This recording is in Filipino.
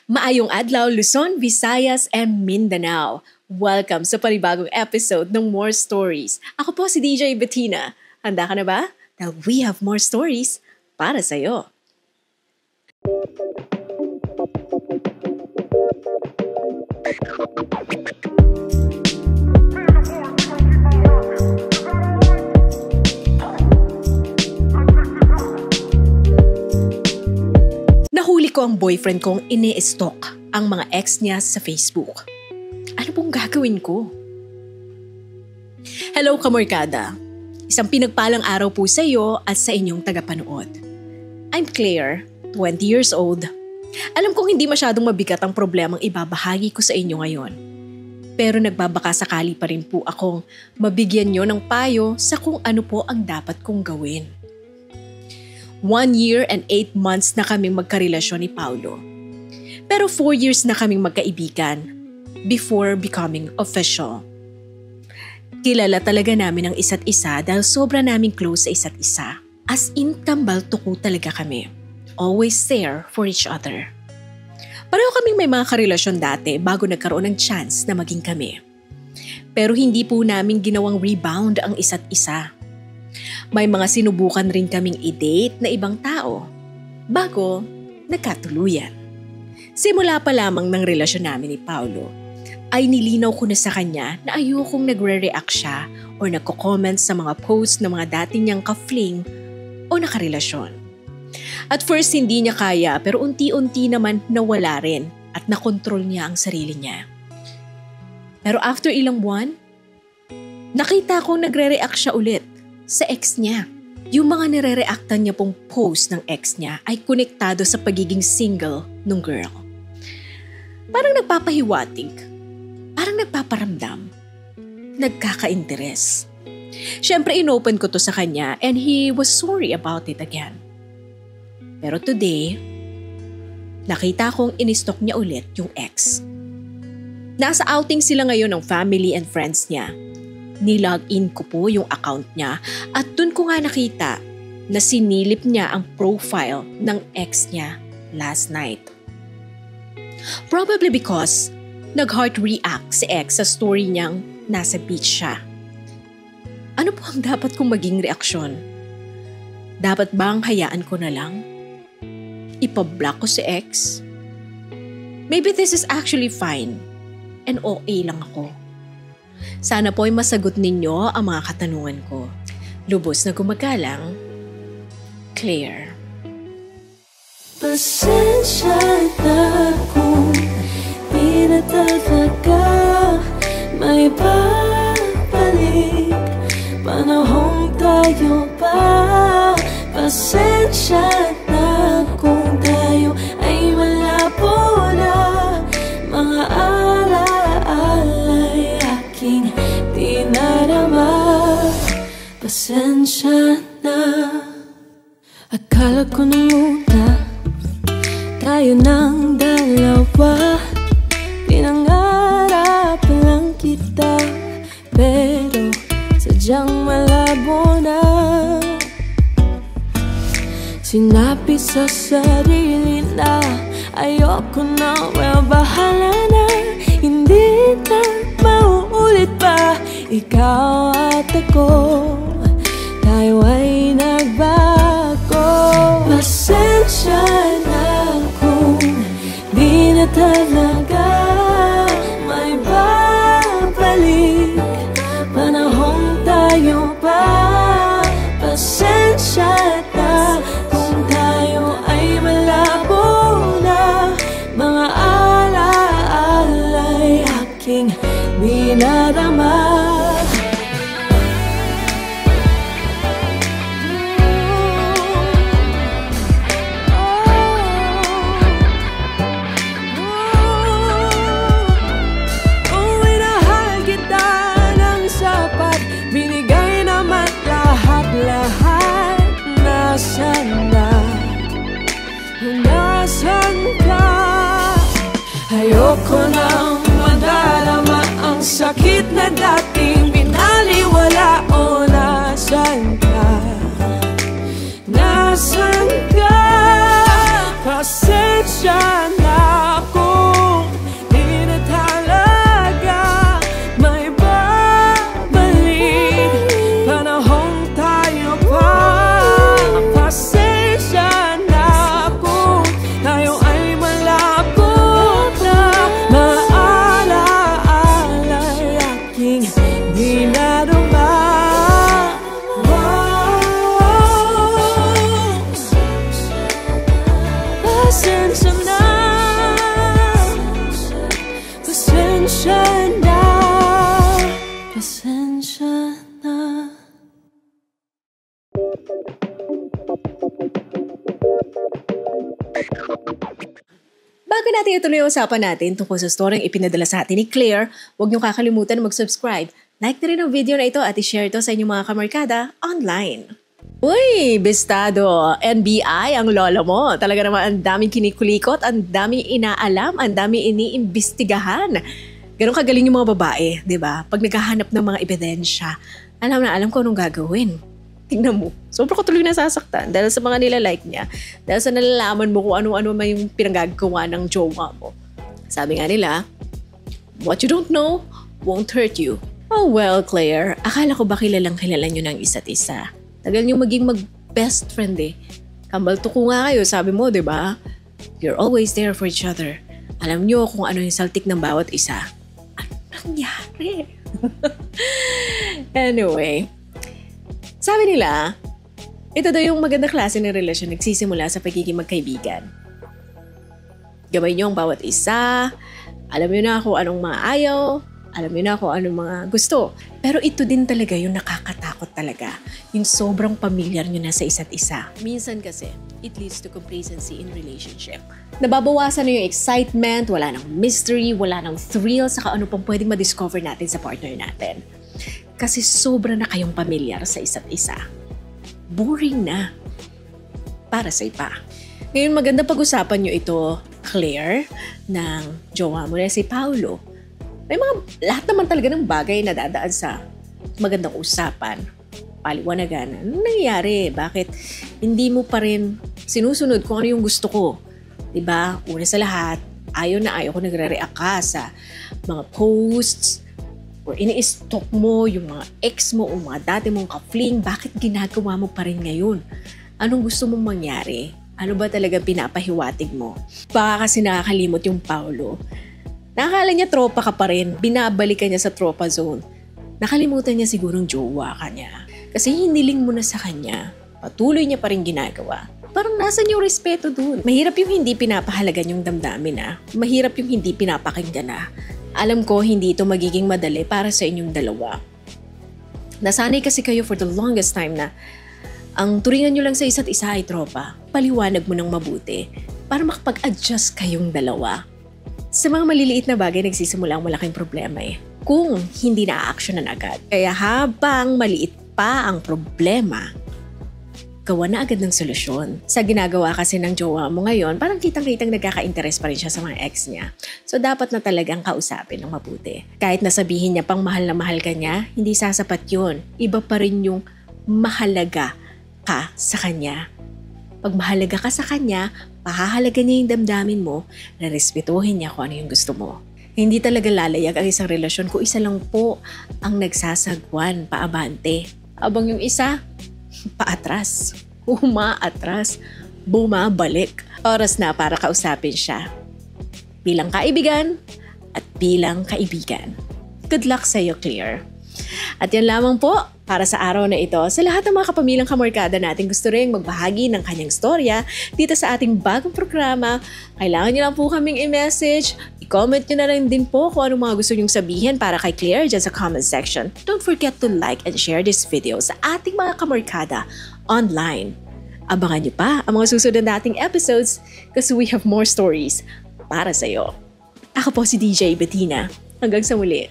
Maayong adlaw, Luzon, Visayas, and Mindanao. Welcome sa panibagong episode ng More Stories. Ako po si DJ Bettina. Handa ka na ba? Dahil we have more stories para sa'yo. Nahuli ko ang boyfriend kong ini-stalk ang mga ex niya sa Facebook. Ano pong gagawin ko? Hello, kamorkada. Isang pinagpalang araw po sa iyo at sa inyong tagapanood. I'm Claire, 20 years old. Alam kong hindi masyadong mabigat ang problemang ibabahagi ko sa inyo ngayon. Pero nagbabaka sakali pa rin po akong mabigyan nyo ng payo sa kung ano po ang dapat kong gawin. 1 year and 8 months na kaming magkarelasyon ni Paulo. Pero 4 years na kaming magkaibigan before becoming official. Kilala talaga namin ang isa't isa dahil sobra naming close sa isa't isa. As in, kambal tuko talaga kami. Always there for each other. Pareho kaming may mga karelasyon dati bago nagkaroon ng chance na maging kami. Pero hindi po namin ginawang rebound ang isa't isa. May mga sinubukan rin kaming i-date na ibang tao bago nagkatuluyan. Simula pa lamang ng relasyon namin ni Paulo ay nilinaw ko na sa kanya na ayokong nagre-react siya o nagko-comment sa mga posts ng mga dati niyang ka-fling o nakarelasyon. At first hindi niya kaya pero unti-unti naman nawala rin at nakontrol niya ang sarili niya. Pero after ilang buwan, nakita kong nagre-react siya ulit sa ex niya. Yung mga nire-reactan niya pong post ng ex niya ay konektado sa pagiging single ng girl. Parang nagpapahiwatig, parang nagpaparamdam, nagkaka-interes. Siyempre inopen ko to sa kanya and he was sorry about it again. Pero today, nakita kong in-stalk niya ulit yung ex. Nasa outing sila ngayon ng family and friends niya. Nilog-in ko po yung account niya at dun ko nga nakita na sinilip niya ang profile ng ex niya last night. Probably because nag-heart react si ex sa story niyang nasa beach siya. Ano po ang dapat kong maging reaksyon? Dapat bang hayaan ko na lang? Ipablock ko si ex? Maybe this is actually fine and okay lang ako. Sana po ay masagot ninyo ang mga katanungan ko. Lubos na gumagalang, Claire. Pasensya na kung di na talaga may babalik. Panahon tayo pa. Pasensya na kung tayo ay malabo na. Mga alaala'y aking di narama. Pasensya na. Akala ko nung una tayo ng dalawa. Pinangarap lang kita, pero sadyang malabo na. Sinabi sa sarili na ayoko na, well bahala na. Hindi na mauulit pa. Ikaw at ako, tayo ay nagbago. Pasensya na kung di na talaga may babalik. Panahon tayo pa. Pasensya na kung tayo ay malabo na. Mga alaala'y aking di narama. Ayoko nang madarama ang sakit na dating binaliwala. O nasan ka? Nasan ka? Pasensya na ako. bago natin ituloy ang usapan natin tungkol sa storyng ipinadala sa atin ni Claire, huwag niyo kakalimutan mag-subscribe. Like na rin ang video na ito at i-share ito sa inyong mga kamarkada online. Uy, bistado! NBI ang lola mo. Talaga naman ang daming kinikulikot, ang daming inaalam, ang daming iniimbestigahan. Ganon kagaling yung mga babae, di ba? Pag naghahanap ng mga ebidensya, alam ko anong gagawin. Tingnan mo, sobrang ko tuloy nasasaktan dahil sa mga nilalike niya. Dahil sa nalalaman mo kung ano-ano man yung pinagagawa ng jowa mo. Sabi nga nila, what you don't know won't hurt you. Oh well, Claire, akala ko ba kilalang kilala nyo ng isa't isa? Tagal nyo maging mag-best friend eh. Kambal tuko nga kayo, sabi mo, di ba? You're always there for each other. Alam nyo kung ano yung saltik ng bawat isa. Ano nangyari? Anyway, sabi nila, ito daw yung magandang klase ng relasyon nagsisimula sa pagiging magkaibigan. Gabay nyo ang bawat isa, alam nyo na kung anong mga ayaw, alam nyo na kung anong mga gusto. Pero ito din talaga yung nakakatakot talaga, yung sobrang pamilyar nyo na sa isa't isa. Minsan kasi, it leads to complacency in relationship. Nababawasan na yung excitement, wala nang mystery, wala nang thrill, saka ano pang pwedeng ma-discover natin sa partner natin. Kasi sobra na kayong pamilyar sa isa't isa. Boring na. Para sa iba. Ngayon maganda pag-usapan nyo ito, Claire, ng jowa mo na si Paulo. May lahat naman talaga ng bagay na dadaan sa magandang usapan. Paliwanagan. Anong nangyayari? Bakit hindi mo pa rin sinusunod kung ano yung gusto ko? Diba? Una sa lahat, ayaw ko nagre-react ka sa mga posts, or ini-stalk mo yung mga ex mo o mga dati mong ka-fling, bakit ginagawa mo pa rin ngayon? Anong gusto mong mangyari? Ano ba talaga pinapahiwatig mo? Baka kasi nakakalimot yung Paulo. Nakakala niya tropa ka pa rin, binabalikan niya sa tropa zone. Nakalimutan niya sigurong jowa ka niya. Kasi hiniling mo na sa kanya, patuloy niya pa rin ginagawa. Parang nasan yung respeto dun? Mahirap yung hindi pinapahalagan yung damdamin na. Mahirap yung hindi pinapakinggan na. Alam ko, hindi ito magiging madali para sa inyong dalawa. Nasanay kasi kayo for the longest time na ang turingan nyo lang sa isa't isa ay tropa. Paliwanag mo ng mabuti para makapag-adjust kayong dalawa. Sa mga maliliit na bagay, nagsisimula ang malaking problema eh. Kung hindi na-actionan agad. Kaya habang maliit pa ang problema, gawa na agad ng solusyon. Sa ginagawa kasi ng jowa mo ngayon, parang kitang-kitang nagkaka-interest pa rin siya sa mga ex niya. So dapat na talagang kausapin ng mabuti. Kahit nasabihin niya pang mahal na mahal ka niya, hindi sasapat yun. Iba pa rin yung mahalaga ka sa kanya. Pag mahalaga ka sa kanya, pahahalaga niya yung damdamin mo, na respetuhin niya kung ano yung gusto mo. Hindi talaga lalayag ang isang relasyon kung isa lang po ang nagsasagwan paabante. Abang yung isa, paatras, umaatras, bumabalik. Oras na para kausapin siya. Bilang kaibigan at bilang kaibigan. Good luck sa iyo, Claire. At yan lamang po para sa araw na ito. Sa lahat ng mga kapamilyang kamarkada natin gusto rin magbahagi ng kanyang storya dito sa ating bagong programa. Kailangan niyo lang po kaming i-message. I-comment niyo na rin din po kung anong mga gusto niyong sabihin para kay Claire dyan sa comment section. Don't forget to like and share this video sa ating mga kamarkada online. Abangan niyo pa ang mga susunod nating episodes kasi we have more stories para sa iyo. Ako po si DJ Bettina. Hanggang sa muli.